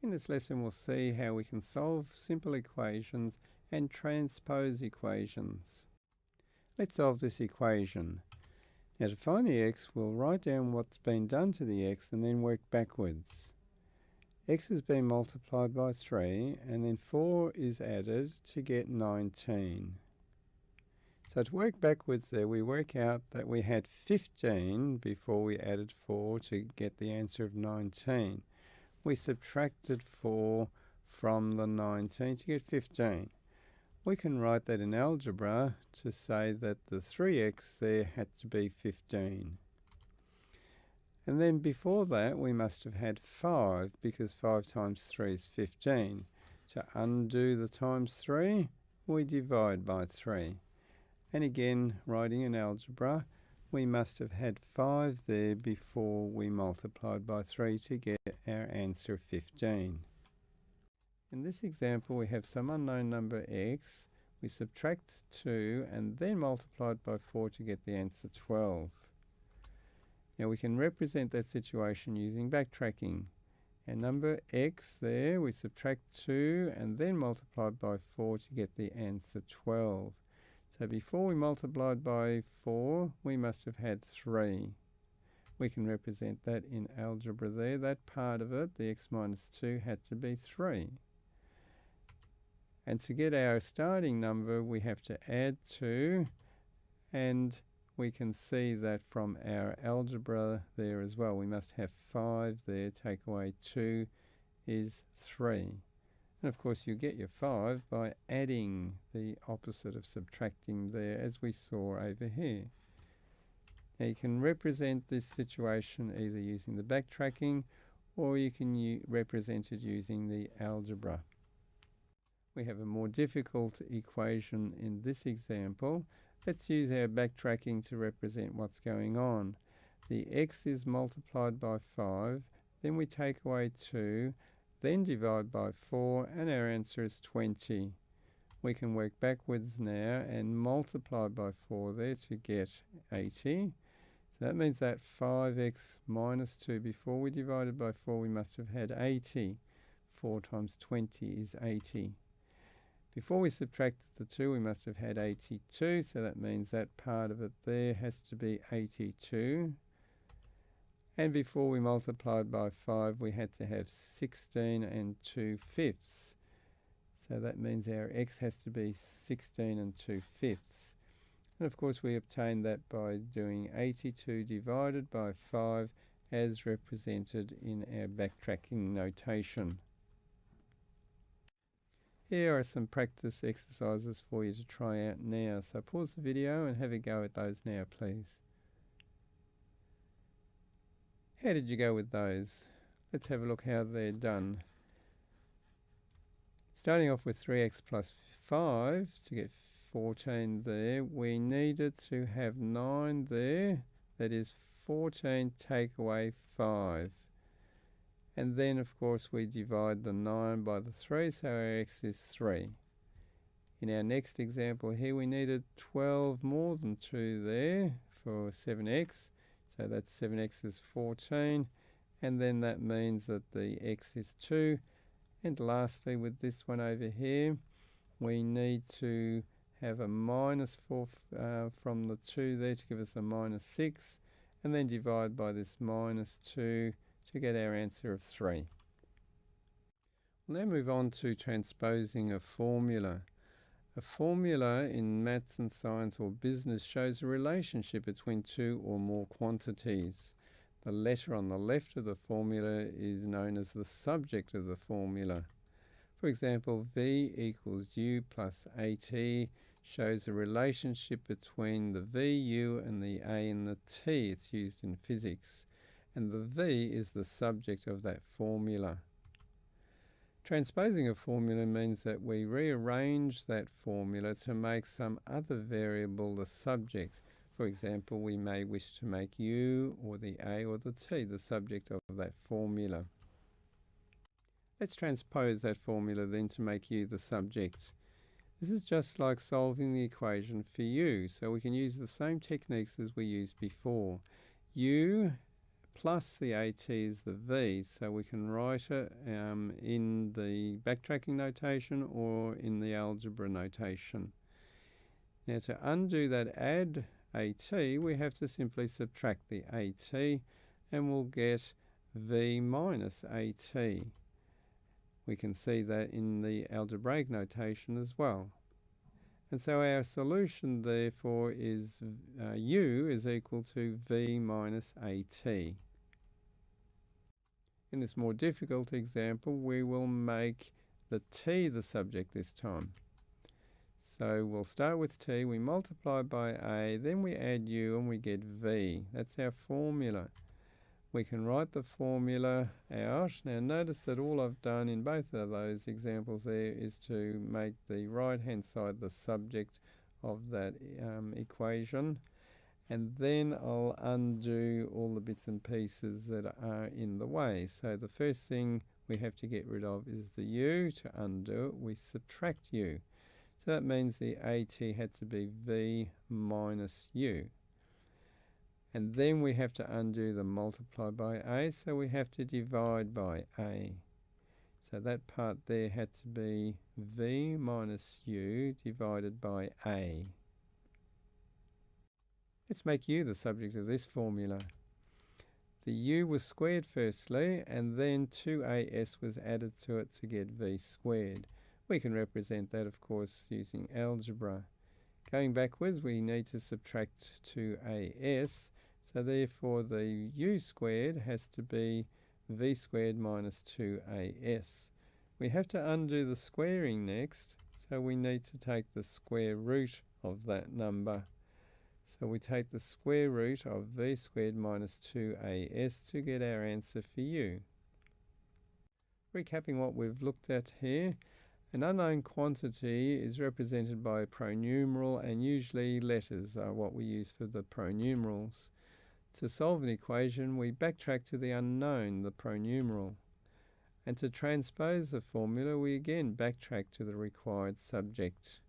In this lesson we'll see how we can solve simple equations and transpose equations. Let's solve this equation. Now to find the x, we'll write down what's been done to the x and then work backwards. X has been multiplied by 3 and then 4 is added to get 19. So to work backwards there, we work out that we had 15 before we added 4 to get the answer of 19. We subtracted 4 from the 19 to get 15. We can write that in algebra to say that the 3x there had to be 15. And then before that we must have had 5 because 5 times 3 is 15. To undo the times 3, we divide by 3. And again, writing in algebra, we must have had 5 there before we multiplied by 3 to get our answer of 15. In this example, we have some unknown number x. We subtract 2 and then multiplied by 4 to get the answer 12. Now we can represent that situation using backtracking. Our number x there, we subtract 2 and then multiplied by 4 to get the answer 12. So before we multiplied by 4, we must have had 3. We can represent that in algebra there. That part of it, the x minus 2, had to be 3. And to get our starting number, we have to add 2. And we can see that from our algebra there as well. We must have 5 there. Take away 2 is 3. And of course you get your 5 by adding the opposite of subtracting there, as we saw over here. Now you can represent this situation either using the backtracking or you can represent it using the algebra. We have a more difficult equation in this example. Let's use our backtracking to represent what's going on. The x is multiplied by 5, then we take away 2, then divide by 4, and our answer is 20. We can work backwards now and multiply by 4 there to get 80. So that means that 5x minus 2, before we divided by 4, we must have had 80. 4 times 20 is 80. Before we subtracted the 2, we must have had 82, so that means that part of it there has to be 82. And before we multiplied by 5, we had to have 16 and 2/5. So that means our x has to be 16 and 2/5. And of course we obtained that by doing 82 divided by 5 as represented in our backtracking notation. Here are some practice exercises for you to try out now. So pause the video and have a go at those now, please. How did you go with those? Let's have a look how they're done. Starting off with 3x plus 5 to get 14 there, we needed to have 9 there. That is 14 take away 5. And then of course we divide the 9 by the 3, so our x is 3. In our next example here we needed 12 more than 2 there for 7x. So that's 7x is 14, and then that means that the x is 2. And lastly, with this one over here, we need to have a minus 4 from the 2 there to give us a minus 6, and then divide by this minus 2 to get our answer of 3. We'll now move on to transposing a formula. A formula in maths and science or business shows a relationship between two or more quantities. The letter on the left of the formula is known as the subject of the formula. For example, V equals U plus AT shows a relationship between the V, U and the A and the T. It's used in physics. And the V is the subject of that formula. Transposing a formula means that we rearrange that formula to make some other variable the subject. For example, we may wish to make U or the A or the T the subject of that formula. Let's transpose that formula then to make U the subject. This is just like solving the equation for U, so we can use the same techniques as we used before. U plus the AT is the V, so we can write it in the backtracking notation or in the algebra notation. Now to undo that add AT, we have to simply subtract the AT and we'll get V minus AT. We can see that in the algebraic notation as well. And so our solution therefore is U is equal to V minus AT. In this more difficult example, we will make the T the subject this time. So we'll start with T, we multiply by A, then we add U and we get V. That's our formula. We can write the formula out. Now notice that all I've done in both of those examples there is to make the right hand side the subject of that equation, and then I'll undo all the bits and pieces that are in the way. So the first thing we have to get rid of is the U. To undo it, we subtract U. So that means the AT had to be V minus U. And then we have to undo the multiply by A, so we have to divide by A. So that part there had to be V minus U divided by A. Let's make U the subject of this formula. The U was squared firstly, and then 2AS was added to it to get V squared. We can represent that, of course, using algebra. Going backwards, we need to subtract 2AS. So therefore the U squared has to be V squared minus 2AS. We have to undo the squaring next, so we need to take the square root of that number. So we take the square root of V squared minus 2AS to get our answer for U. Recapping what we've looked at here, an unknown quantity is represented by a pronumeral, and usually letters are what we use for the pronumerals. To solve an equation, we backtrack to the unknown, the pronumeral. And to transpose the formula, we again backtrack to the required subject.